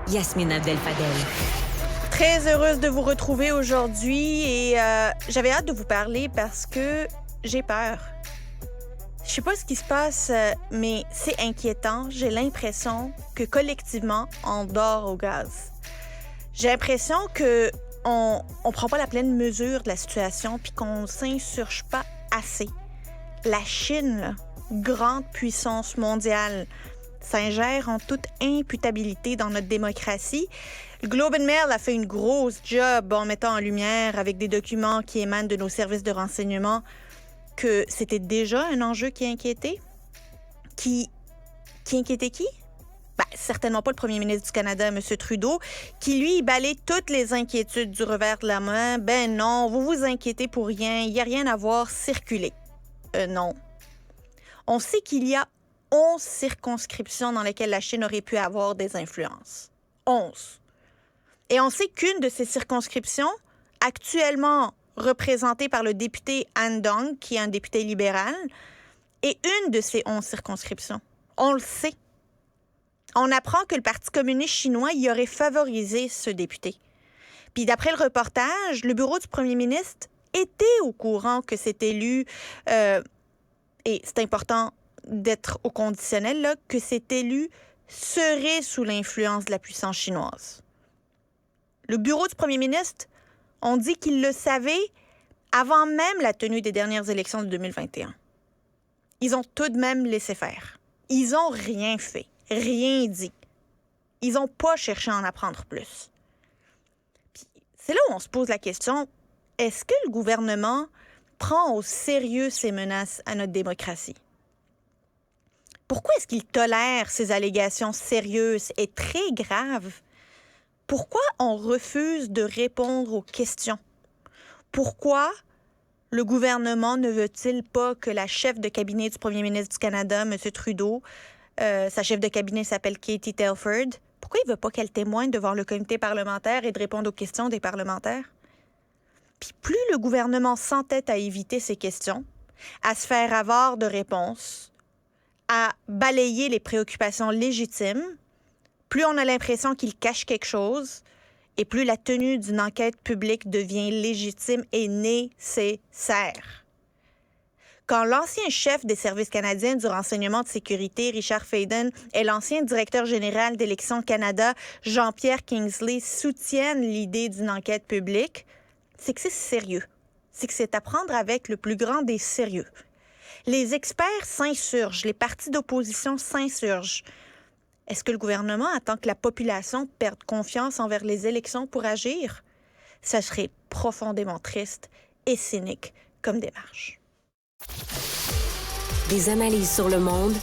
Yasmine Abdel-Fadel. Très heureuse de vous retrouver aujourd'hui et j'avais hâte de vous parler parce que j'ai peur. Je sais pas ce qui se passe, mais c'est inquiétant. J'ai l'impression que collectivement, on dort au gaz. J'ai l'impression que on prend pas la pleine mesure de la situation puis qu'on s'insurge pas assez. La Chine, là, grande puissance mondiale, s'ingère en toute imputabilité dans notre démocratie. Le Globe and Mail a fait une grosse job en mettant en lumière avec des documents qui émanent de nos services de renseignement que c'était déjà un enjeu qui inquiétait. Qui inquiétait qui? Certainement pas le premier ministre du Canada, M. Trudeau, qui, lui, balaye toutes les inquiétudes du revers de la main. Ben non, vous vous inquiétez pour rien, il n'y a rien à voir, circuler. Non. On sait qu'il y a 11 circonscriptions dans lesquelles la Chine aurait pu avoir des influences. 11. Et on sait qu'une de ces circonscriptions, actuellement représentée par le député Han Dong, qui est un député libéral, est une de ces 11 circonscriptions. On le sait. On apprend que le Parti communiste chinois y aurait favorisé ce député. Puis d'après le reportage, le bureau du premier ministre était au courant que cet élu, et c'est important d'être au conditionnel, là, que cet élu serait sous l'influence de la puissance chinoise. Le bureau du premier ministre, on dit qu'il le savait avant même la tenue des dernières élections de 2021. Ils ont tout de même laissé faire. Ils n'ont rien fait, rien dit. Ils n'ont pas cherché à en apprendre plus. Puis c'est là où on se pose la question, est-ce que le gouvernement prend au sérieux ces menaces à notre démocratie? Pourquoi est-ce qu'il tolère ces allégations sérieuses et très graves? Pourquoi on refuse de répondre aux questions? Pourquoi le gouvernement ne veut-il pas que la chef de cabinet du premier ministre du Canada, M. Trudeau, sa chef de cabinet s'appelle Katie Telford, pourquoi il ne veut pas qu'elle témoigne devant le comité parlementaire et de répondre aux questions des parlementaires? Puis plus le gouvernement s'entête à éviter ces questions, à se faire avare de réponses, à balayer les préoccupations légitimes, plus on a l'impression qu'il cache quelque chose et plus la tenue d'une enquête publique devient légitime et nécessaire. Quand l'ancien chef des services canadiens du renseignement de sécurité, Richard Fayden, et l'ancien directeur général d'Élections Canada, Jean-Pierre Kingsley, soutiennent l'idée d'une enquête publique, c'est que c'est sérieux. C'est que c'est à prendre avec le plus grand des sérieux. Les experts s'insurgent, les partis d'opposition s'insurgent. Est-ce que le gouvernement attend que la population perde confiance envers les élections pour agir? Ça serait profondément triste et cynique comme démarche. Des analyses sur le monde